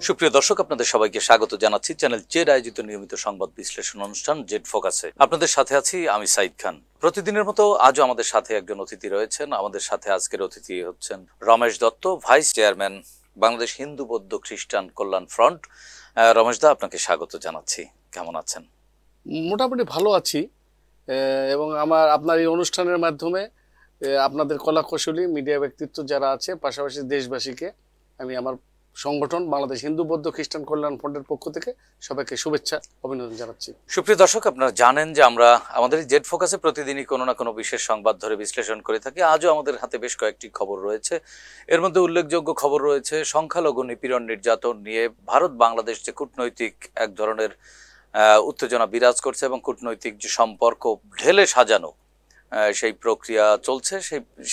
সুপ্রিয় দর্শক, আপনাদের সবাইকে স্বাগত জানাচ্ছি চ্যানেল জেড আয়োজিত নিয়মিত সংবাদ বিশ্লেষণ অনুষ্ঠান জেড ফোকাসে। আপনাদের সাথে আছি আমি সাইদ খান। প্রতিদিনের মতো আজও আমাদের সাথে একজন অতিথি রয়েছেন। আমাদের সাথে আজকের অতিথি হচ্ছেন রমেশ দত্ত, ভাইস চেয়ারম্যান বাংলাদেশ হিন্দু বৌদ্ধ খ্রিস্টান কল্যাণ ফ্রন্ট। রমেশ দা, আপনাকে স্বাগত জানাচ্ছি। কেমন আছেন? মোটামুটি ভালো আছি এবং আপনার এই অনুষ্ঠানের মাধ্যমে আপনাদের কলা কৌশলী মিডিয়া ব্যক্তিত্ব যারা আছে, পাশাপাশি দেশবাসীকে আমি আমার সংগঠন বাংলাদেশ হিন্দু বৌদ্ধ খ্রিস্টান কল্যাণ ফ্রন্টের পক্ষ থেকে সবাইকে শুভেচ্ছা অভিনন্দন জানাচ্ছি। সুপ্রিয় দর্শক, আপনারা জানেন যে আমরা আমাদের জেড ফোকাসে প্রতিদিনই কোনো না কোনো বিশেষ সংবাদ ধরে বিশ্লেষণ করে থাকি। আজও আমাদের হাতে বেশ কয়েকটি খবর রয়েছে। এর মধ্যে উল্লেখযোগ্য খবর রয়েছে সংখ্যালঘু নিপীড়ন নির্যাতন নিয়ে ভারত বাংলাদেশ যে কূটনৈতিক এক ধরনের উত্তেজনা বিরাজ করছে এবং কূটনৈতিক যে সম্পর্ক ঢেলে সাজানো সেই প্রক্রিয়া চলছে,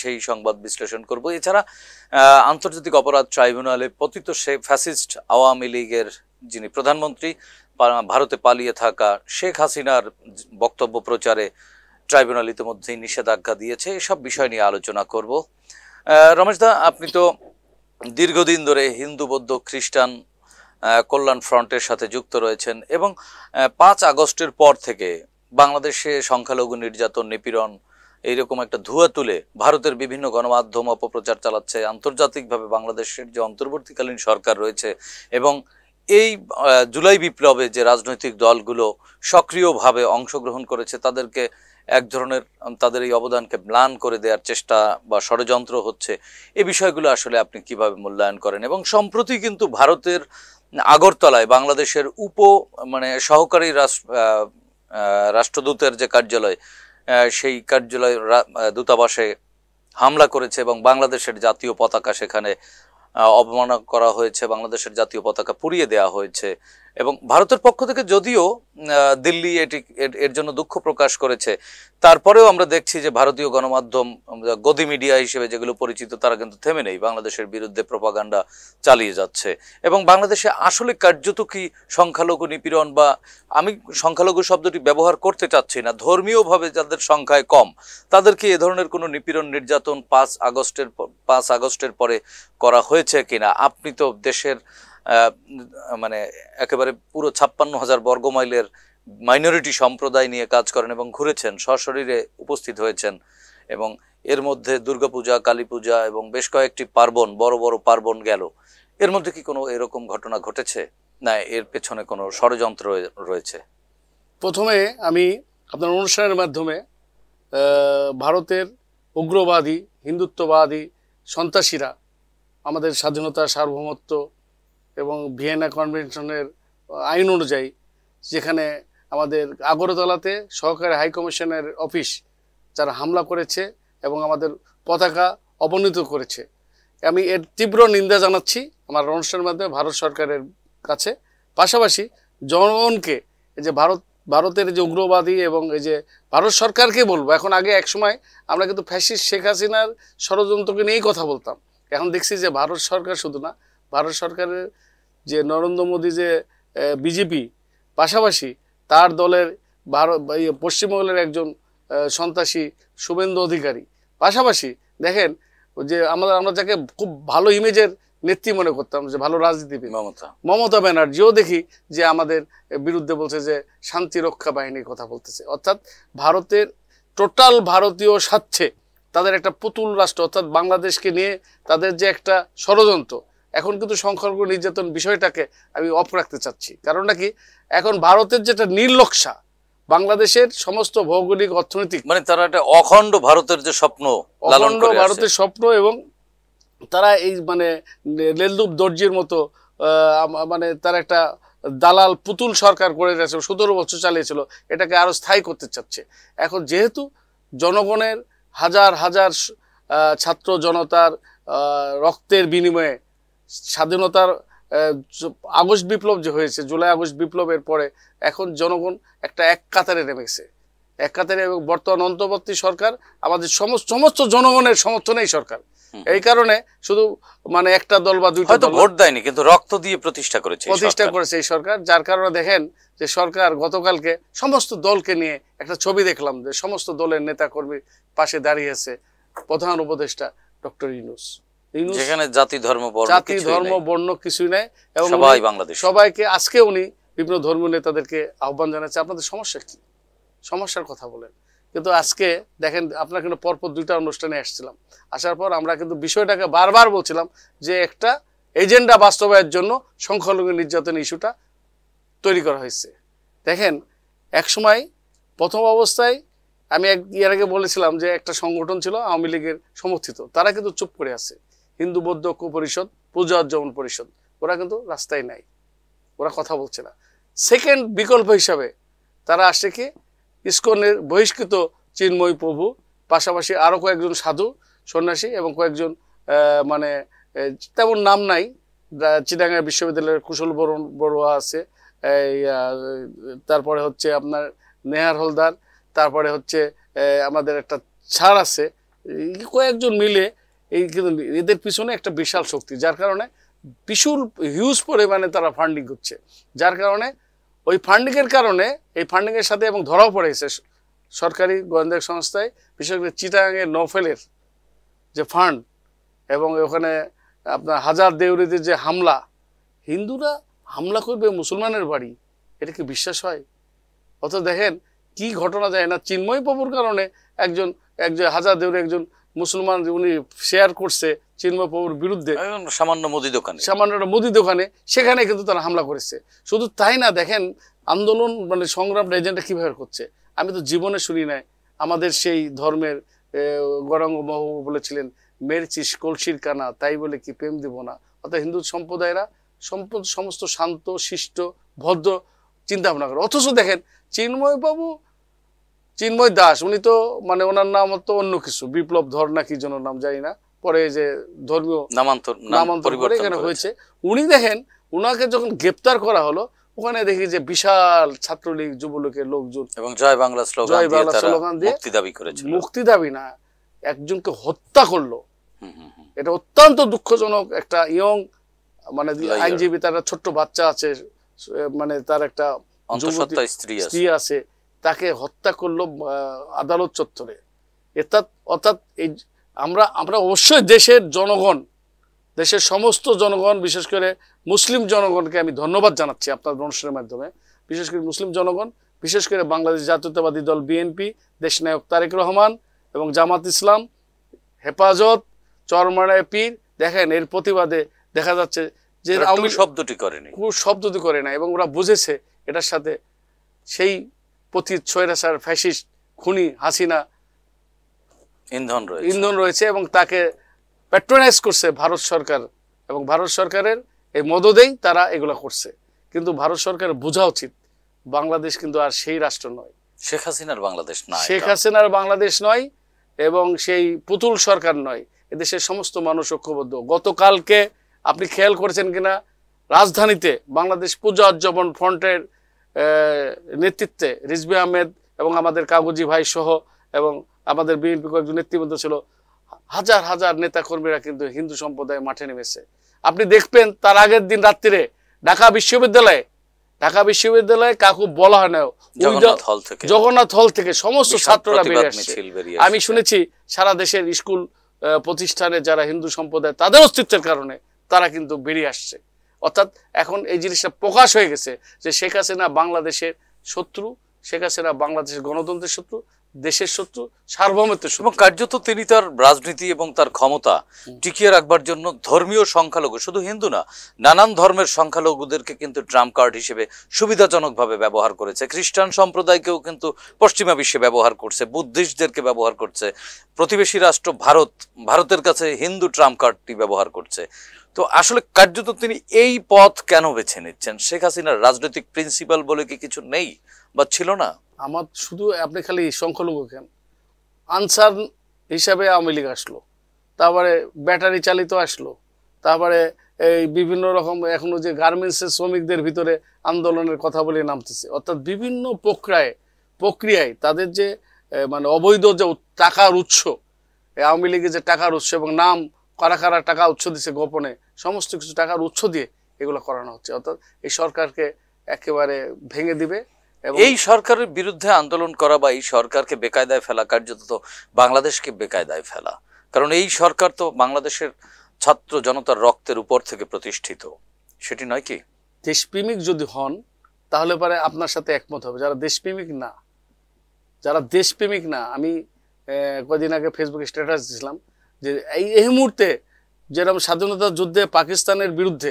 সেই সংবাদ বিশ্লেষণ করব। এছাড়া আন্তর্জাতিক অপরাধ ট্রাইব্যুনালে পতিত ফ্যাসিস্ট আওয়ামী লীগের যিনি প্রধানমন্ত্রী, ভারতে পালিয়ে থাকা শেখ হাসিনার বক্তব্য প্রচারে ট্রাইব্যুনাল ইতিমধ্যেই নিষেধাজ্ঞা দিয়েছে। এসব বিষয় নিয়ে আলোচনা করব। রমেশ দা, আপনি তো দীর্ঘদিন ধরে হিন্দু বৌদ্ধ খ্রিস্টান কল্যাণ ফ্রন্টের সাথে যুক্ত রয়েছেন এবং 5 আগস্টের পর থেকে বাংলাদেশে সংখ্যালঘু নির্যাতন নিপীড়ন এইরকম একটা ধোঁয়া তুলে ভারতের বিভিন্ন গণমাধ্যম অপপ্রচার চালাচ্ছে। আন্তর্জাতিকভাবে বাংলাদেশের যে অন্তর্বর্তীকালীন সরকার রয়েছে এবং এই জুলাই বিপ্লবে যে রাজনৈতিক দলগুলো সক্রিয়ভাবে অংশগ্রহণ করেছে তাদেরকে এক ধরনের তাদের এই অবদানকে ম্লান করে দেওয়ার চেষ্টা বা ষড়যন্ত্র হচ্ছে, এই বিষয়গুলো আসলে আপনি কিভাবে মূল্যায়ন করেন? এবং সম্প্রতি কিন্তু ভারতের আগরতলায় বাংলাদেশের সহকারী রাষ্ট্রদূতের যে কার্যালয়, সেই কার্যালয় দূতাবাসে হামলা করেছে এবং বাংলাদেশের জাতীয় পতাকা সেখানে অবমাননা করা হয়েছে, বাংলাদেশের জাতীয় পতাকা পুড়িয়ে দেওয়া হয়েছে। এবং ভারতের পক্ষ থেকে যদিও দিল্লি এর জন্য দুঃখ প্রকাশ করেছে, তারপরেও আমরা দেখছি যে ভারতীয় গণমাধ্যম গদি মিডিয়া হিসেবে যেগুলো পরিচিত তারা কিন্তু থেমে নেই, বাংলাদেশের বিরুদ্ধে প্রপাগান্ডা চালিয়ে যাচ্ছে। এবং বাংলাদেশে আসলে কার্যত কি সংখ্যালঘু নিপীড়ন, বা আমি সংখ্যালঘু শব্দটি ব্যবহার করতে চাচ্ছি না, ধর্মীয়ভাবে যাদের সংখ্যায় কম তাদেরকে এ ধরনের কোনো নিপীড়ন নির্যাতন 5 আগস্টের পরে করা হয়েছে কিনা? আপনি তো দেশের একেবারে পুরো 56,000 বর্গমাইলের মাইনরিটি সম্প্রদায় নিয়ে কাজ করেন এবং ঘুরেছেন, সশরীরে উপস্থিত হয়েছেন। এবং এর মধ্যে দুর্গাপূজা, কালী পূজা এবং বেশ কয়েকটি পার্বণ, বড় বড় পার্বণ গেল। এর মধ্যে কি কোনো এরকম ঘটনা ঘটেছে, না এর পেছনে কোনো ষড়যন্ত্র রয়েছে? প্রথমে আমি আপনার অনুষ্ঠানের মাধ্যমে ভারতের উগ্রবাদী হিন্দুত্ববাদী সন্ত্রাসীরা আমাদের স্বাধীনতা, সার্বভৌমত্ব এবং ভিয়েনা কনভেনশনের আইন অনুযায়ী যেখানে আমাদের আগরতলাতে সহকারী হাইকমিশনের অফিস যারা হামলা করেছে এবং আমাদের পতাকা অবনীত করেছে, আমি এর তীব্র নিন্দা জানাচ্ছি আমার অনুষ্ঠানের মাধ্যমে ভারত সরকারের কাছে। পাশাপাশি জনগণকে এই যে ভারতের যে উগ্রবাদী এবং এই যে ভারত সরকারকে বলবো, এখন আগে এক সময় আমরা কিন্তু ফ্যাসিস্ট শেখ হাসিনার ষড়যন্ত্রকে নিয়েই কথা বলতাম। এখন দেখছি যে ভারত সরকার শুধু না, ভারত সরকারের যে নরেন্দ্র মোদী যে বিজেপি, পাশাপাশি তার দলের পশ্চিমবঙ্গের একজন সন্ত্রাসী শুভেন্দু অধিকারী, পাশাপাশি দেখেন যে আমরা যাকে খুব ভালো ইমেজের নেত্রী মনে করতাম, যে ভালো রাজনীতিবিদ মমতা ব্যানার্জিও দেখি যে আমাদের বিরুদ্ধে বলছে যে শান্তি রক্ষা বাহিনীর কথা বলতেছে। অর্থাৎ ভারতের টোটাল ভারতীয় স্বার্থে তাদের একটা পুতুল রাষ্ট্র অর্থাৎ বাংলাদেশকে নিয়ে তাদের যে একটা ষড়যন্ত্র, এখন কিন্তু সংখ্যালঘু নির্যাতন বিষয়টাকে আমি অফ রাখতে চাচ্ছি। কারণটা কি, এখন ভারতের যেটা নির্লক্ষা বাংলাদেশের সমস্ত ভৌগোলিক অর্থনৈতিক, তারা একটা অখণ্ড ভারতের যে স্বপ্ন, অখণ্ড ভারতের স্বপ্ন, এবং তারা এই লেলদুপ দর্জির মতো তারা একটা দালাল পুতুল সরকার করে যাচ্ছে, 17 বছর চালিয়েছিল, এটাকে আরো স্থায়ী করতে চাচ্ছে। এখন যেহেতু জনগণের হাজার হাজার ছাত্র জনতার রক্তের বিনিময়ে স্বাধীনতার আগস্ট বিপ্লব যে হয়েছে, জুলাই আগস্ট বিপ্লবের পরে এখন জনগণ এক কাতারে নেমেছে, এক কাতারে। এবং বর্তমান অন্তর্বর্তী সরকার আমাদের সমস্ত জনগণের সমর্থনেই সরকার। এই কারণে শুধু একটা দল বা দুইটা দল ভোট দেয়নি, কিন্তু রক্ত দিয়ে প্রতিষ্ঠা করেছে এই সরকার। যার কারণে দেখেন যে সরকার গতকালকে সমস্ত দলকে নিয়ে একটা ছবি দেখলাম, যে সমস্ত দলের নেতা কর্মী পাশে দাঁড়িয়েছে প্রধান উপদেষ্টা ডক্টর ইউনূস। ইউনূস যেখানে জাতি ধর্ম বর্ণ জাতি কিছুই ধর্ম নাই, বর্ণ কিছুই নাই, এবং সবাই বাংলাদেশ। সবাইকে আজকে উনি বিভিন্ন ধর্মীয় নেতাদেরকে আহ্বান জানাচ্ছে, আপনাদের সমস্যা কি, সমস্যার কথা বলেন। কিন্তু আজকে দেখেন, আপনার কিন্তু পরপর 2টা অনুষ্ঠানে আসছিলাম, আসার পর আমরা কিন্তু বিষয়টাকে বারবার বলছিলাম যে একটা এজেন্ডা বাস্তবায়নের জন্য সংখ্যালঘু নির্যাতন ইস্যুটা তৈরি করা হয়েছে। দেখেন, একসময় প্রথম অবস্থায় আমি এর আগে বলেছিলাম যে একটা সংগঠন ছিল আওয়ামী লীগের সমর্থিত, তারা কিন্তু চুপ করে আছে, হিন্দু বৌদ্ধ ঐক্য পরিষদ, পূজা উদযাপন পরিষদ, ওরা কিন্তু রাস্তায় নাই, ওরা কথা বলছে না। সেকেন্ড বিকল্প হিসাবে তারা আসছে কি, ইসকনের বহিষ্কৃত চিন্ময় প্রভু, পাশাপাশি আরও কয়েকজন সাধু সন্ন্যাসী এবং কয়েকজন মানে তেমন নাম নাই, চিটাগাং বিশ্ববিদ্যালয়ের কুশল বড়ুয়া আছে, তারপরে হচ্ছে আপনার নেহার হলদার, তারপরে হচ্ছে আমাদের একটা ছাড় আছে, কয়েকজন মিলে এই কিন্তু এদের পিছনে একটা বিশাল শক্তি, যার কারণে বিশাল হিউজ পরিমাণে তারা ফান্ডিং করছে, যার কারণে ওই ফান্ডিংয়ের কারণে এই ফান্ডিংয়ের সাথে এবং ধরাও পড়েছে সরকারি গোয়েন্দা সংস্থায়, বিশেষ করে চিটাগাংয়ের নফেলের যে ফান্ড এবং ওখানে আপনার হাজার দেউরিতে যে হামলা, হিন্দুরা হামলা করবে মুসলমানের বাড়ি, এটা কি বিশ্বাস হয়? অত দেখেন কি ঘটনা যায় না, চিন্ময় প্রভুর কারণে একজন হাজার দেউরি একজন মুসলমান উনি শেয়ার করছে চিন্ময় প্রভুর বিরুদ্ধে সামান্য একটা মুদি দোকানে, সেখানে কিন্তু তারা হামলা করেছে। শুধু তাই না, দেখেন আন্দোলন মানে সংগ্রাম এজেন্ডা কিভাবে করছে, আমি তো জীবনে শুনি নাই। আমাদের সেই ধর্মের গৌরাঙ্গ মহাপ্রভু বলেছিলেন, মেরচিস কলসির কানা, তাই বলে কি প্রেম দিব না। অর্থাৎ হিন্দু সম্প্রদায়েরা সমস্ত শান্ত শিষ্ট ভদ্র চিন্তা ভাবনা করে। অথচ দেখেন চিন্ময় দাস, উনি তো মানে ওনার নাম তো অন্য কিছু, বিপ্লব ধর না কি জন্য নাম জানি না, পরে যে ধর্মীয় নামান্তর করে এখানে হয়েছে। উনি দেখেন, উনাকে যখন গ্রেপ্তার করা হলো, ওখানে দেখি যে বিশাল ছাত্রলীগ যুবলীগের লোকজন এবং জয় বাংলা স্লোগান দিয়ে মুক্তি দাবি না, একজনকে হত্যা করলো। এটা অত্যন্ত দুঃখজনক। একটা ইয়ং মানে আইনজীবী, তার ছোট্ট বাচ্চা আছে, মানে তার একটা স্ত্রী আছে, তাকে হত্যা করলো আদালত চত্বরে। অর্থাৎ এই আমরা অবশ্যই দেশের সমস্ত জনগণ, বিশেষ করে মুসলিম জনগণকে আমি ধন্যবাদ জানাচ্ছি আপনার অনুষ্ঠানের মাধ্যমে। বিশেষ করে মুসলিম জনগণ, বিশেষ করে বাংলাদেশ জাতীয়তাবাদী দল বিএনপি, দেশনায়ক তারেক রহমান এবং জামাত ইসলাম, হেফাজত, চরমানায় পীর, দেখেন এর প্রতিবাদে দেখা যাচ্ছে যে শব্দটি করে না, এবং ওরা বুঝেছে এটার সাথে সেই পতিত স্বৈরাচার ফ্যাসিস্ট খুনি হাসিনা ইন্ধন রয়েছে, এবং তাকে প্যাট্রোনাইজ করছে ভারত সরকার, এবং ভারত সরকারের এই মদদেই তারা এগুলো করছে। কিন্তু ভারত সরকারের বোঝা উচিত, বাংলাদেশ কিন্তু আর সেই রাষ্ট্র নয়, শেখ হাসিনার বাংলাদেশ নয়, এবং সেই পুতুল সরকার নয়। এদেশের সমস্ত মানুষ ঐক্যবদ্ধ। গতকালকে আপনি খেয়াল করেছেন কিনা, রাজধানীতে বাংলাদেশ পূজা উদযাপন ফ্রন্টের নেতৃত্বে রিজভী আহমেদ এবং আমাদের কাগজি ভাই সহ এবং আমাদের বিএনপি কয়েকজন নেতৃবৃন্দ ছিল, হাজার হাজার নেতা কর্মীরা কিন্তু হিন্দু সম্প্রদায় মাঠে নেমেছে। আপনি দেখবেন তার আগের দিন রাত্রিরে ঢাকা বিশ্ববিদ্যালয়ে কাকু বলা হয় না, জগন্নাথ হল থেকে সমস্ত ছাত্ররা বেরিয়ে আসছে। আমি শুনেছি সারা দেশের স্কুল প্রতিষ্ঠানে যারা হিন্দু সম্প্রদায়, তাদের অস্তিত্বের কারণে তারা কিন্তু বেরিয়ে আসছে। অর্থাৎ এখন এই জিনিসটা প্রকাশ হয়ে গেছে যে শেখ হাসিনা বাংলাদেশের শত্রু, শেখ হাসিনা বাংলাদেশের গণতন্ত্রের শত্রু, দেশের শত্রু, সার্বভৌমত্বের শত্রু। এবং কার্যত তিনি তার রাজনীতি এবং তার ক্ষমতা টিকিয়ে রাখবার জন্য ধর্মীয় সংখ্যালঘু, শুধু হিন্দু না, নানান ধর্মের সংখ্যালঘুদেরকে কিন্তু ট্রাম্প কার্ড হিসেবে সুবিধাজনকভাবে ব্যবহার করেছে। খ্রিস্টান সম্প্রদায়কেও কিন্তু পশ্চিমা বিশ্বে ব্যবহার করছে, বুদ্ধিস্টদেরকে ব্যবহার করছে। প্রতিবেশী রাষ্ট্র ভারতের কাছে হিন্দু ট্রাম্প কার্ডটি ব্যবহার করছে। তো আসলে কার্যত তিনি এই পথ কেন বেছে নিচ্ছেন? শেখ হাসিনার রাজনৈতিক প্রিন্সিপাল বলে কি কিছু নেই বা ছিল না? আমার শুধু আপনি খালি সংখ্যালঘু কেন, আনসার হিসাবে আওয়ামী লীগ আসলো, তারপরে ব্যাটারি চালিত আসলো, তারপরে এই বিভিন্ন রকম এখনো যে গার্মেন্টসের শ্রমিকদের ভিতরে আন্দোলনের কথা বলে নামতেছে। অর্থাৎ বিভিন্ন প্রক্রিয়ায় তাদের যে মানে অবৈধ যে টাকার উৎস, আওয়ামী লীগের যে টাকার উৎস এবং নাম কারা টাকা উৎস দিচ্ছে গোপনে, সমস্ত কিছু টাকার উৎস দিয়ে এগুলো করানো হচ্ছে। অর্থাৎ এই সরকারকে একেবারে ভেঙে দিবে। এই সরকারের বিরুদ্ধে আন্দোলন করা বা এই সরকারকে বেকায়দায় ফেলা কার্যত তো বাংলাদেশকে বেকায়দায় ফেলা। কারণ এই সরকার তো বাংলাদেশের ছাত্র জনতার রক্তের উপর থেকে প্রতিষ্ঠিত, সেটি নয় কি? দেশপ্রেমিক যদি হন তাহলে পরে আপনার সাথে একমত হবে। যারা দেশপ্রেমিক না, যারা দেশপ্রেমিক না, আমি কদিন আগে ফেসবুকে স্ট্যাটাস দিয়েছিলাম যে এই মুহূর্তে যেরকম স্বাধীনতা যুদ্ধে পাকিস্তানের বিরুদ্ধে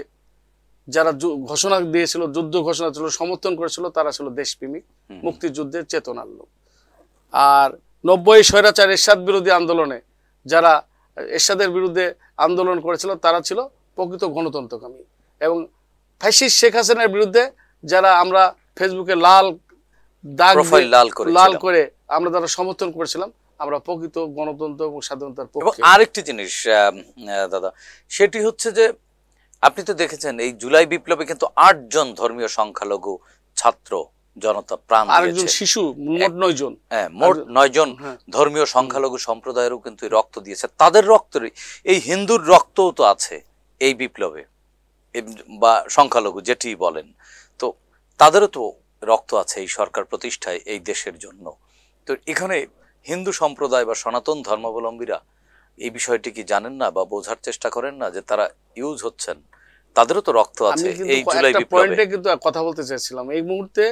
যারা ঘোষণা দিয়েছিল, যুদ্ধ ঘোষণা ছিল, সমর্থন করেছিল, তারা ছিল দেশপ্রেমিক, মুক্তিযুদ্ধের চেতনার লোক। আর 90 স্বৈরাচার এরশাদ বিরোধী আন্দোলনে যারা এরশাদের বিরুদ্ধে আন্দোলন করেছিল তারা ছিল প্রকৃত গণতন্ত্রকামী। এবং ফ্যাসিস্ট শেখ হাসিনার বিরুদ্ধে যারা আমরা ফেসবুকে লাল দাগ লাল করে আমরা যারা সমর্থন করেছিলাম, আমরা প্রকৃত গণতন্ত্র এবং স্বাধীনতার পক্ষে। আরেকটি জিনিস দাদা, সেটি হচ্ছে যে আপনি তো দেখেছেন এই জুলাই বিপ্লবে কিন্তু 8 জন ধর্মীয় সংখ্যালঘু ছাত্র জনতা প্রাণ দিয়েছে, আরেকজন শিশু, মোট 9 জন। হ্যাঁ, মোট 9 জন ধর্মীয় সংখ্যালঘু সম্প্রদায়েরও কিন্তু রক্ত দিয়েছে। তাদের রক্তই, এই হিন্দুর রক্তও তো আছে এই বিপ্লবে, বা সংখ্যালঘু যেটি বলেন, তো তাদেরও তো রক্ত আছে এই সরকার প্রতিষ্ঠায়, এই দেশের জন্য। তো এখানে হিন্দু সম্প্রদায় বা সনাতন ধর্মাবলম্বীরা এই বিষয়টি কি জানেন না বা বোঝার চেষ্টা করেন না যে তারা ইউজ হচ্ছেন? তাদেরও তো রক্ত আছে এই জুলাই বিপ্লবে। কিন্তু কথা বলতে চাইছিলাম, এই মুহূর্তে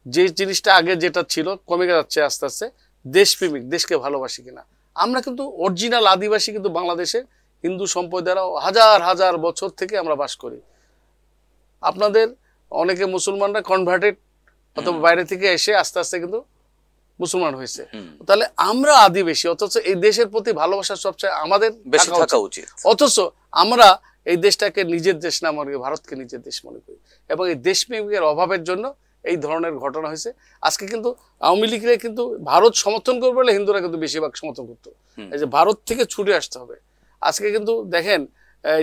যে জিনিসটা আগে যেটা ছিল কমে যাচ্ছে আস্তে আস্তে, দেশপ্রেমিক, দেশকে ভালোবাসি কিনা। আমরা কিন্তু অরিজিনাল আদিবাসী কিন্তু বাংলাদেশে হিন্দু সম্প্রদায়ের হাজার হাজার বছর থেকে আমরা বাস করি। আপনাদের অনেকে মুসলমানরা কনভার্টেড অথবা বাইরে থেকে এসে আস্তে আস্তে কিন্তু মুসলমান হয়েছে। তাহলে আমরা আদিবাসী, অথচ এই দেশের প্রতি ভালোবাসা সবচেয়ে আমাদের বেশি থাকা উচিত। অথচ আমরা এই দেশটাকে নিজের দেশ না মনে করি, ভারতকে নিজের দেশ মনে করি। এবং এই দেশপ্রেমিকের অভাবের জন্য এই ধরনের ঘটনা হয়েছে। আজকে কিন্তু আওয়ামী লীগরা কিন্তু ভারত সমর্থন করবে বলে হিন্দুরা কিন্তু বেশিরভাগ সমর্থন করতো, এই যে ভারত থেকে ছুটে আসতে হবে। আজকে কিন্তু দেখেন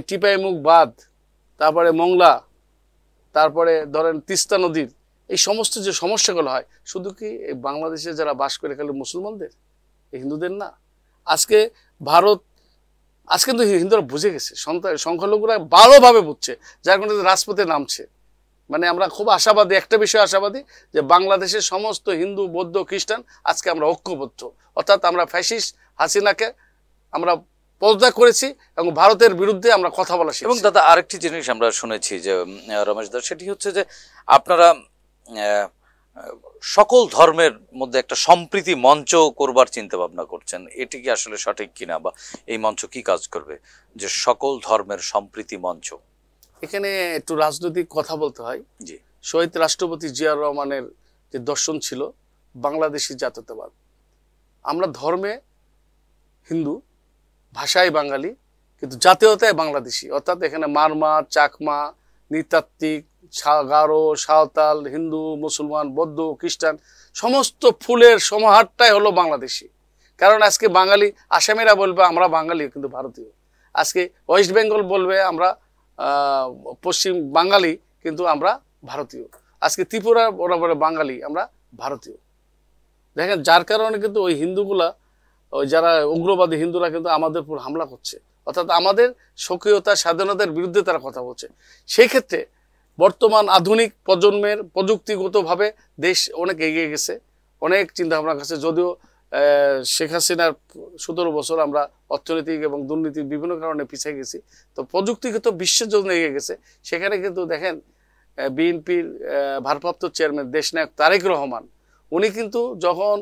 টিপাইমুখ বাঁধ, তারপরে মংলা, তারপরে ধরেন তিস্তা নদীর এই সমস্ত যে সমস্যাগুলো হয়, শুধু কি এই বাংলাদেশে যারা বাস করে খালি মুসলমানদের, এই হিন্দুদের না। আজকে ভারত, আজকে কিন্তু হিন্দুরা বুঝে গেছে, সংখ্যালঘুরা ভালোভাবে বুঝছে, যার কারণে রাজপথে নামছে। মানে আমরা খুব আশাবাদী, একটা বিষয় আশাবাদী, যে বাংলাদেশের সমস্ত হিন্দু, বৌদ্ধ, খ্রিস্টান আজকে আমরা ঐক্যবদ্ধ। অর্থাৎ আমরা ফ্যাসিস্ট হাসিনাকে আমরা পর্দা করেছি এবং ভারতের বিরুদ্ধে আমরা কথা বলা শিখেছি। এবং দাদা আরেকটি জিনিস আমরা শুনেছি যে রমেশ দা, সেটি হচ্ছে যে আপনারা সকল ধর্মের মধ্যে একটা সম্প্রীতি মঞ্চ করবার চিন্তা ভাবনা করছেন, এটি কি আসলে সঠিক কিনা, বা এই মঞ্চ কি কাজ করবে, যে সকল ধর্মের সম্প্রীতি মঞ্চ? এখানে একটু রাজনৈতিক কথা বলতে হয়। জি, শহীদ রাষ্ট্রপতি জিয়াউর রহমানের যে দর্শন ছিল বাংলাদেশি জাতীয়তাবাদ। আমরা ধর্মে হিন্দু, ভাষায় বাঙালি, কিন্তু জাতীয়তায় বাংলাদেশি। অর্থাৎ এখানে মারমা, চাকমা, নৃতাত্ত্বিক, গারো, সাঁওতাল, হিন্দু, মুসলমান, বৌদ্ধ, খ্রিস্টান সমস্ত ফুলের সমাহারটাই হলো বাংলাদেশি। কারণ আজকে বাঙালি, আসামিরা বলবে আমরা বাঙালি কিন্তু ভারতীয়। আজকে ওয়েস্ট বেঙ্গল বলবে আমরা পশ্চিম বাঙালি কিন্তু আমরা ভারতীয়। আজকে ত্রিপুরা ওরা বলে বাঙালি, আমরা ভারতীয়। দেখেন, যার কারণে কিন্তু ওই হিন্দুগুলা, ওই যারা উগ্রবাদী হিন্দুরা কিন্তু আমাদের উপর হামলা করছে, অর্থাৎ আমাদের স্বকীয়তা, স্বাধীনতার বিরুদ্ধে তারা কথা বলছে। সেই ক্ষেত্রে বর্তমান আধুনিক প্রজন্মের প্রযুক্তিগতভাবে দেশ অনেক এগিয়ে গেছে, অনেক চিন্তাভাবনার কাছে। যদিও শেখ হাসিনার 17 বছর আমরা অর্থনৈতিক এবং দুর্নীতির বিভিন্ন কারণে পিছিয়ে গেছি, তো প্রযুক্তিগত বিশ্বের জন্য এগিয়ে গেছে। সেখানে কিন্তু দেখেন বিএনপির ভারপ্রাপ্ত চেয়ারম্যান দেশনায়ক তারেক রহমান, উনি কিন্তু যখন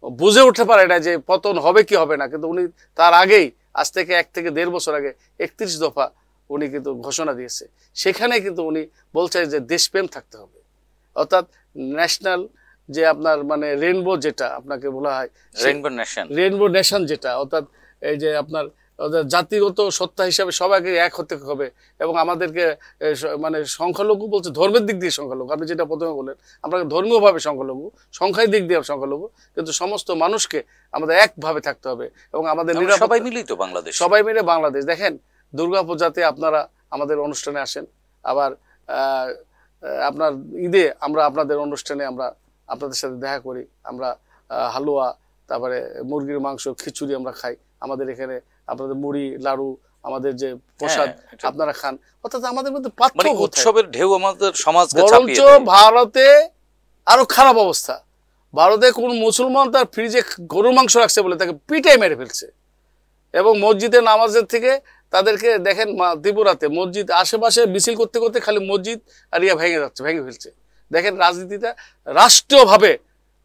বুঝে উঠতে পারে না যে পতন হবে কি হবে না, কিন্তু উনি তার আগেই, আজ থেকে 1 থেকে 1.5 বছর আগে 31 দফা উনি কিন্তু ঘোষণা দিয়েছে। সেখানে কিন্তু উনি বলছে যে দেশপ্রেম থাকতে হবে, অর্থাৎ ন্যাশনাল যে আপনার মানে রেইনবো, যেটা আপনাকে বলা হয় রেইনবো নেশন, যেটা অর্থাৎ এই যে আপনার জাতিগত সত্তা হিসাবে সবাইকে এক হতে হবে। এবং আমাদেরকে মানে সংখ্যালঘু বলছে ধর্মের দিক দিয়ে সংখ্যালঘু, আপনি যেটা প্রথমে বললেন, আমরা ধর্মীয়ভাবে সংখ্যালঘু, সংখ্যার দিক দিয়ে সংখ্যালঘু, কিন্তু সমস্ত মানুষকে আমাদের একভাবে থাকতে হবে। এবং আমাদের সবাই মিলেই তো বাংলাদেশ, সবাই মিলে বাংলাদেশ। দেখেন দুর্গাপূজাতে আপনারা আমাদের অনুষ্ঠানে আসেন, আবার আপনার ঈদে আমরা আপনাদের অনুষ্ঠানে আমরা আপনাদের সাথে দেখা করি, আমরা হালুয়া, তারপরে মুরগির মাংস, খিচুড়ি আমরা খাই। আমাদের এখানে আপনাদের মুড়ি, লাড়ু, আমাদের যে প্রসাদ আপনারা খান। অর্থাৎ আমাদের মধ্যে পার্থক্য, উৎসবের ঢেউ আমাদের সমাজকে বরঞ্চ ভারতে আরো খারাপ অবস্থা। ভারতে কোন মুসলমান তার ফ্রিজে গরুর মাংস রাখছে বলে তাকে পিটাই মেরে ফেলছে, এবং মসজিদে নামাজের থেকে তাদেরকে দেখেন ত্রিপুরাতে মসজিদ আশেপাশে মিছিল করতে করতে খালি মসজিদ আর ইয়া ভেঙে যাচ্ছে, ভেঙে ফেলছে। দেখেন রাজনীতিটা রাষ্ট্রীয়ভাবে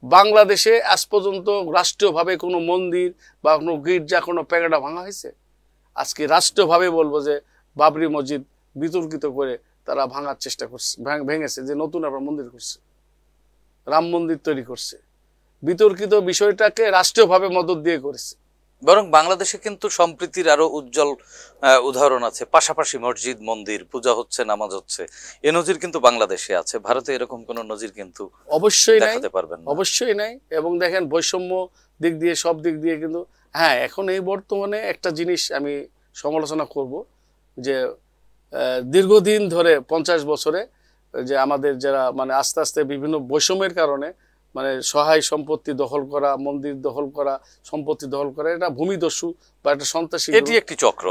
বাংলাদেশে আজ পর্যন্ত রাষ্ট্রীয়ভাবে কোনো মন্দির বা কোনো গির্জা কোনো প্যাগোডা ভাঙা হয়েছে? আজকে রাষ্ট্রীয়ভাবে বলবো যে বাবরি মসজিদ বিতর্কিত করে তারা ভাঙার চেষ্টা করছে, ভেঙেছে, যে নতুন আবার মন্দির করছে, রাম মন্দির তৈরি করছে। বিতর্কিত বিষয়টাকে রাষ্ট্রীয়ভাবে মদত দিয়ে করেছে। বরং বাংলাদেশে কিন্তু সম্প্রীতির আরো উজ্জ্বল উদাহরণ আছে। পাশাপাশি মসজিদ মন্দির, পূজা হচ্ছে, নামাজ হচ্ছে, এ নজির কিন্তু বাংলাদেশে আছে। ভারতে এরকম কোন নজির কিন্তু অবশ্যই নাই, দেখাতে পারবেন না। অবশ্যই নাই। এবং দেখেন বৈষম্য দিক দিয়ে, সব দিক দিয়ে কিন্তু হ্যাঁ, এখন এই বর্তমানে একটা জিনিস আমি সমালোচনা করব যে দীর্ঘদিন ধরে 50 বছরে যে আমাদের যারা মানে আস্তে আস্তে বিভিন্ন বৈষম্যের কারণে মানে সহায় সম্পত্তি দখল করা, মন্দির দখল করা, সম্পত্তি দখল করা, এটা ভূমিদস্যু বা একটা সন্ত্রাসী এটি একটি চক্র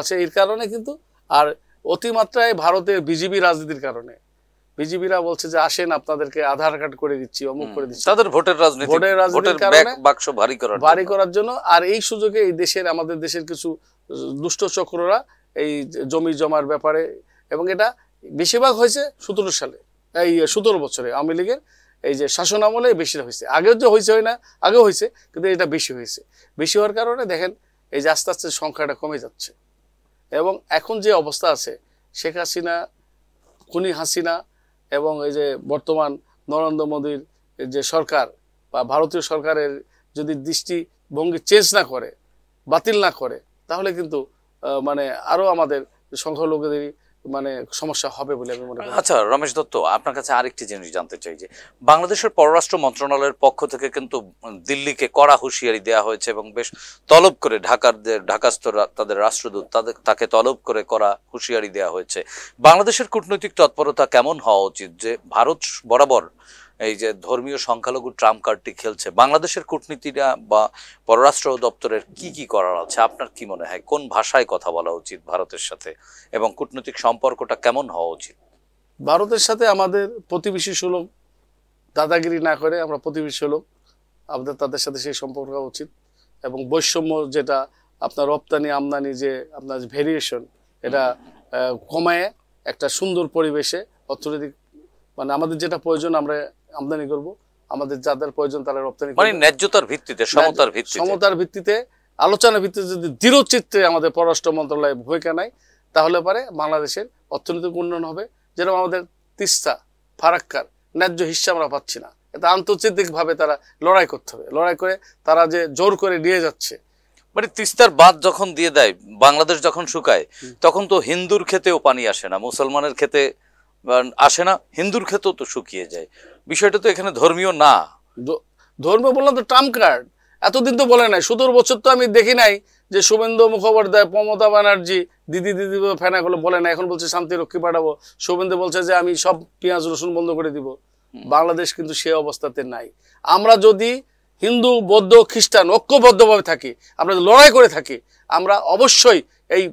আছে। এর কারণে কিন্তু আর অতিমাত্রায় ভারতের বিজেপি রাজনীতির কারণে বিজেপিরা বলছে যে আসেন আপনাদেরকে আধার কার্ড করে দিচ্ছি, অমুক করে দিচ্ছি, তাদের ভোটের রাজনীতির কারণে বাক্স ভারী করার জন্য। আর এই সুযোগে এই দেশের, আমাদের দেশের কিছু দুষ্ট চক্ররা এই জমি জমার ব্যাপারে, এবং এটা বেশিরভাগ হয়েছে 17 সালে, এই 17 বছরে আওয়ামী লীগের এই যে শাসন আমলে বেশি হয়েছে। আগেও যে হয়েছে হয় না, আগেও হয়েছে, কিন্তু এটা বেশি হয়েছে। বেশি হওয়ার কারণে দেখেন এই যে আস্তে আস্তে সংখ্যাটা কমে যাচ্ছে। এবং এখন যে অবস্থা আছে, শেখ হাসিনা, খুনি হাসিনা এবং এই যে বর্তমান নরেন্দ্র মোদীর যে সরকার বা ভারতীয় সরকারের যদি দৃষ্টিভঙ্গি চেঞ্জ না করে, বাতিল না করে, তাহলে কিন্তু মানে আরো আমাদের সংখ্যালঘুদেরই মানে সমস্যা হবে বলে আমি মনে করি। আচ্ছা রমেশ দত্ত, আপনার কাছে আরেকটি জিনিস জানতে চাই যে বাংলাদেশের পররাষ্ট্র মন্ত্রণালয়ের পক্ষ থেকে কিন্তু দিল্লিকে কড়া হুঁশিয়ারি দেওয়া হয়েছে এবং বেশ তলব করে ঢাকাস্থ তাদের রাষ্ট্রদূত তাকে তলব করে কড়া হুঁশিয়ারি দেওয়া হয়েছে। বাংলাদেশের কূটনৈতিক তৎপরতা কেমন হওয়া উচিত যে ভারত বরাবর এই যে ধর্মীয় সংখ্যালঘু ট্রাম্প কার্ডটি খেলছে? বাংলাদেশের কূটনীতিরা বা পররাষ্ট্র দপ্তরের কি করার আছে? আপনার কি মনে হয় কোন ভাষায় কথা বলা উচিত ভারতের সাথে, এবং কূটনৈতিক সম্পর্কটা কেমন হওয়া উচিত? ভারতের সাথে আমাদের প্রতিবেশী সুলভ, দাদাগিরি না করে আমরা প্রতিবেশী সুলভ, আমাদের তাদের সাথে সেই সম্পর্ক উচিত। এবং বৈষম্য যেটা আপনার রপ্তানি আমদানি যে আপনার ভেরিয়েশন, এটা কমায় একটা সুন্দর পরিবেশে অর্থনৈতিক মানে আমাদের যেটা প্রয়োজন আমরা আমদানি করব, আমাদের যাদের প্রয়োজন তারা রপ্তানি করবে, মানে ন্যায্যতার ভিত্তিতে, সমতার ভিত্তিতে, আলোচনার ভিত্তিতে যদি দৃঢ়চিত্তে আমাদের পররাষ্ট্র মন্ত্রণালয় ভূমিকা নেয়, তাহলে পারে বাংলাদেশের অর্থনৈতিক উন্নয়ন হবে। যেরকম আমাদের তিস্তা, ফারাক্কার ন্যায্য হিস্সা আমরা পাচ্ছি না, এটা আন্তর্জাতিকভাবে তারা লড়াই করতে হবে। লড়াই করে তারা যে জোর করে নিয়ে যাচ্ছে, মানে তিস্তার বাঁধ যখন দিয়ে দেয়, বাংলাদেশ যখন শুকায়, তখন তো হিন্দুর ক্ষেতেও পানি আসে না, মুসলমানের ক্ষেতে আসে না, হিন্দুর ক্ষেতেও তো শুকিয়ে যায়। বিষয়টা তো এখানে ধর্মীয় না। ধর্মীয় বললাম তো ট্রাম্প কার্ড এতদিন তো বলে নাই, 17 বছর তো আমি দেখি নাই যে শুভেন্দু মুখোপাধ্যায়, মমতা ব্যানার্জি দিদি ফেনা গুলো বলে না। এখন বলছে শান্তি রক্ষী পাঠাবো, শুভেন্দু বলছে যে আমি সব পেঁয়াজ রসুন বন্ধ করে দিব। বাংলাদেশ কিন্তু সে অবস্থাতে নাই। আমরা যদি হিন্দু, বৌদ্ধ, খ্রিস্টান ঐক্যবদ্ধভাবে থাকি, আমরা লড়াই করে থাকি, আমরা অবশ্যই এই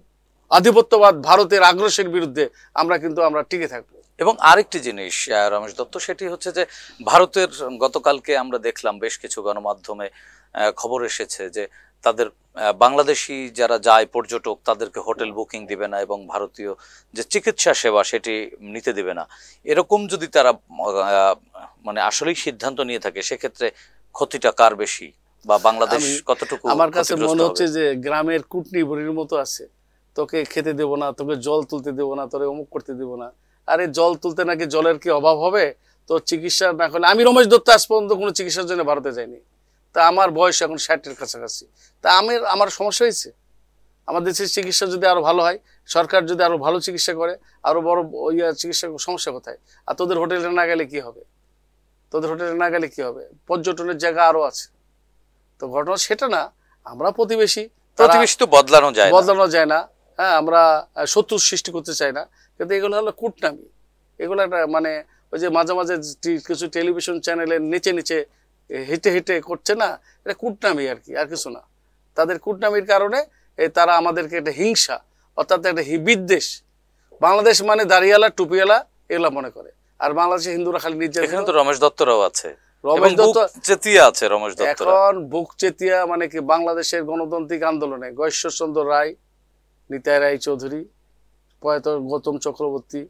আধিপত্যবাদ ভারতের আগ্রাসের বিরুদ্ধে আমরা টিকে থাকবো। এবং আরেকটি জিনিস রমেশ দত্ত, সেটি হচ্ছে যে ভারতের গতকালকে আমরা দেখলাম বেশ কিছু গণমাধ্যমে খবর এসেছে যে তাদের বাংলাদেশি যারা যায় পর্যটক, তাদেরকে হোটেল বুকিং দিবে না এবং ভারতীয় যে চিকিৎসা সেবা সেটি নিতে দিবে না। এরকম যদি তারা মানে আসলেই সিদ্ধান্ত নিয়ে থাকে, সেক্ষেত্রে ক্ষতিটা কার বেশি বা বাংলাদেশ কতটুকু? আমার কাছে মনে হচ্ছে যে গ্রামের কুটনি বুড়ির মতো আছে, তোকে খেতে দেবো না, তোকে জল তুলতে দেবো না, তোরে অমুক করতে দেবো না। আরে জল তুলতে নাকি জলের কি অভাব হবে? তো চিকিৎসা না করলে, আমি রমেশ দত্ত আজ পর্যন্ত কোনো চিকিৎসার জন্য ভারতে যাইনি। তা আমার বয়স এখন 60-এর কাছাকাছি। তা আমার সমস্যা হয়েছে। আমাদের দেশের চিকিৎসা যদি আরো ভালো হয়, সরকার যদি আরো ভালো চিকিৎসা করে, আরো বড় চিকিৎসা, সমস্যা কোথায়? আর তোদের হোটেলে না গেলে কি হবে? পর্যটনের জায়গা আরো আছে। তো ঘটনা সেটা না, আমরা প্রতিবেশী তো বদলানো যায় না। হ্যাঁ, আমরা শত্রু সৃষ্টি করতে চাই না, কিন্তু এগুলো হলো কূটনামি। এগুলো একটা মানে ওই যে মাঝে মাঝে কিছু টেলিভিশন চ্যানেলের নিচে হেঁটে করছে না, এটা কূটনামি আর কি, আর কিছু না। তাদের কূটনামির কারণে তারা আমাদেরকে একটা হিংসা, অর্থাৎ একটা বিদ্বেষ। বাংলাদেশ মানে দাড়িওয়ালা, টুপিওয়ালা এগুলা মনে করে, আর বাংলাদেশে হিন্দুরা খালি নির্যাতন। এখানে তো রমেশ দত্তরাও আছে, রমেশ দত্ত চেতিয়া আছে। রমেশ দত্ত এখন বুক চেতিয়া মানে কি বাংলাদেশের গণতান্ত্রিক আন্দোলনে ঈশ্বরচন্দ্র রায়, নিতাই রায় চৌধুরী, প্রয়াত গৌতম চক্রবর্তী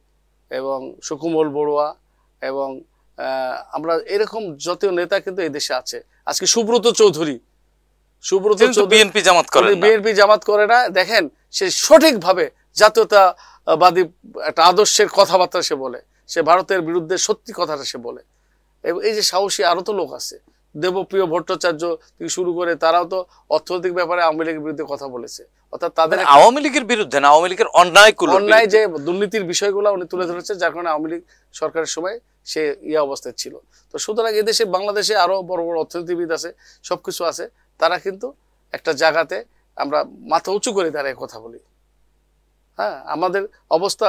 এবং সুকুমল বড়ুয়া এবং আমরা এরকম জাতীয় নেতা কিন্তু এই দেশে আছে। আজকে সুব্রত চৌধুরী বিএনপি জামাত করে না, বিএনপি জামাত করে না। দেখেন সে সঠিকভাবে জাতীয়তাবাদী একটা আদর্শের কথাবার্তা সে বলে, সে ভারতের বিরুদ্ধে সত্যি কথাটা সে বলে। এবং এই যে সাহসী আরো তো লোক আছে, দেবপ্রিয় ভট্টাচার্য থেকে শুরু করে, তারাও তো অর্থনৈতিক ব্যাপারে আওয়ামী লীগের বিরুদ্ধে কথা বলেছে। অর্থাৎ তাদের আওয়ামী লীগের বিরুদ্ধে না, আওয়ামী লীগের অন্যায় যে দুর্নীতির বিষয়গুলো উনি তুলে ধরেছে, যার কারণে আওয়ামী লীগ সরকারের সময় সে অবস্থায় ছিল। তো সুতরাং এদেশে বাংলাদেশে আরো বড় বড় অর্থনীতিবিদ আছে, সবকিছু আছে, তারা কিন্তু একটা জায়গাতে আমরা মাথা উঁচু করে দাঁড়িয়ে কথা বলি। হ্যাঁ, আমাদের অবস্থা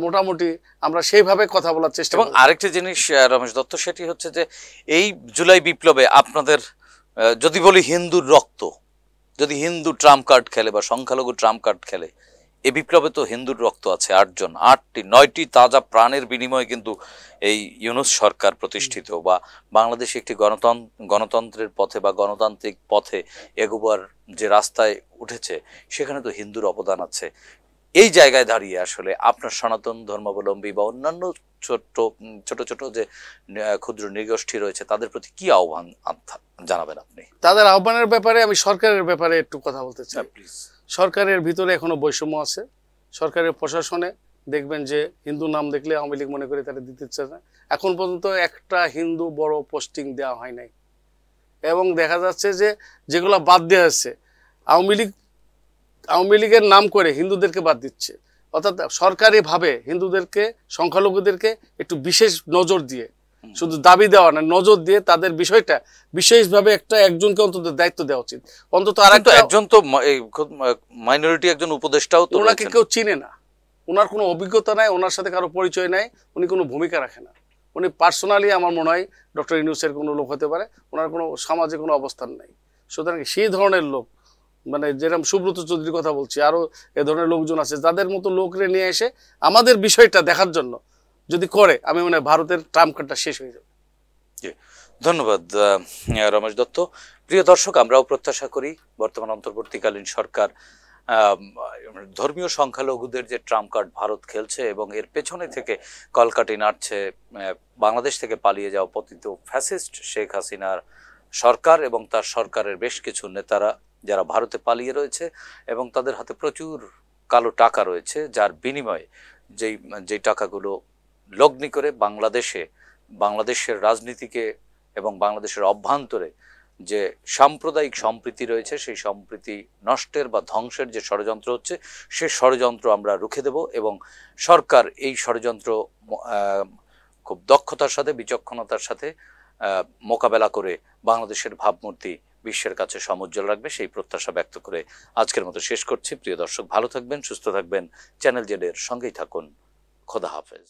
মোটামুটি আমরা সেইভাবে কথা বলার চেষ্টা করি। এবং আরেকটা জিনিস রমেশ দত্ত, সেটি হচ্ছে যে এই জুলাই বিপ্লবে আপনাদের যদি বলি হিন্দুর রক্ত, যদি হিন্দু ট্রাম্প কার্ড খেলে বা সংখ্যালঘু ট্রাম্প কার্ড খেলে, এই বিপ্লবে তো হিন্দুর রক্ত আছে 8জন, 9টি তাজা প্রাণের বিনিময়ে কিন্তু এই ইউনূস সরকার প্রতিষ্ঠিত বা বাংলাদেশ একটি গণতন্ত্রের পথে বা গণতান্ত্রিক পথে এগোবার যে রাস্তায় উঠেছে, সেখানে তো হিন্দুর অবদান আছে। এই জায়গায় দাঁড়িয়ে আসলে আপনার সনাতন ধর্মাবলম্বী বা অন্যান্য ছোট ছোট যে ক্ষুদ্র নৃগোষ্ঠী রয়েছে, তাদের প্রতি কি আহ্বান জানাবেন আপনি? তাদের আহ্বানের ব্যাপারে আমি সরকারের ব্যাপারে একটু কথা বলতে চাই। প্লিজ। সরকারের ভিতরে এখনো বৈষম্য আছে। সরকারের প্রশাসনে দেখবেন যে হিন্দু নাম দেখলে আওয়ামী লীগ মনে করে তারা দিতে চায় না। এখন পর্যন্ত একটা হিন্দু বড় পোস্টিং দেওয়া হয় নাই। এবং দেখা যাচ্ছে যে যেগুলো বাদ দেওয়া হচ্ছে, আওয়ামী লীগের নাম করে হিন্দুদেরকে বাদ দিচ্ছে। অর্থাৎ সরকারিভাবে হিন্দুদেরকে, সংখ্যালঘুদেরকে একটু বিশেষ নজর দিয়ে, শুধু দাবি দেওয়া না, নজর দিয়ে তাদের বিষয়টা বিশেষভাবে একজনকে অন্তত দায়িত্ব দেওয়া উচিত। অন্তত একজন তো মাইনরিটি একজন উপদেষ্টাও তো, ওনাকে কেউ চিনে না, ওনার কোনো অভিজ্ঞতা নাই, ওনার সাথে কারো পরিচয় নাই, উনি কোনো ভূমিকা রাখে না। উনি পার্সোনালি আমার মনে হয় ডক্টর ইউনূসের কোনো লোক হতে পারে, ওনার কোনো সমাজে কোনো অবস্থান নাই। সুতরাং সেই ধরনের লোক, মানে যেরকম সুব্রত চৌধুরীর কথা বলছি, আরো এ ধরনের লোকজন আছে, যাদের মতো লোকরে নিয়ে এসে আমাদের বিষয়টা দেখার জন্য যদি করে, আমি মনে হয় ভারতের ট্রাম্প কার্ডটা শেষ হয়ে যাবে। ধন্যবাদ রমেশ দত্ত। প্রিয় দর্শক, আমরাও প্রত্যাশা করি বর্তমান অন্তর্বর্তীকালীন সরকার ধর্মীয় সংখ্যালঘুদের যে ট্রাম্প কার্ড ভারত খেলছে এবং এর পেছনে থেকে কলকাঠি নাড়ছে বাংলাদেশ থেকে পালিয়ে যাওয়া পতিত ফ্যাসিস্ট শেখ হাসিনার সরকার এবং তার সরকারের বেশ কিছু নেতারা, যারা ভারতে পালিয়ে রয়েছে এবং তাদের হাতে প্রচুর কালো টাকা রয়েছে, যার বিনিময়ে যেই টাকাগুলো লগ্নি করে বাংলাদেশের রাজনীতিকে এবং বাংলাদেশের অভ্যন্তরে যে সাম্প্রদায়িক সম্প্রীতি রয়েছে, সেই সম্প্রীতি নষ্টের বা ধ্বংসের যে ষড়যন্ত্র হচ্ছে, সে ষড়যন্ত্র আমরা রুখে দেব এবং সরকার এই ষড়যন্ত্র খুব দক্ষতার সাথে, বিচক্ষণতার সাথে মোকাবেলা করে বাংলাদেশের ভাবমূর্তি বিশ্বের কাছে সমুজ্জ্বল রাখবে, সেই প্রত্যাশা ব্যক্ত করে আজকের মতো শেষ করছি। প্রিয় দর্শক, ভালো থাকবেন, সুস্থ থাকবেন, চ্যানেল জেড এর সঙ্গেই থাকুন। খোদা হাফেজ।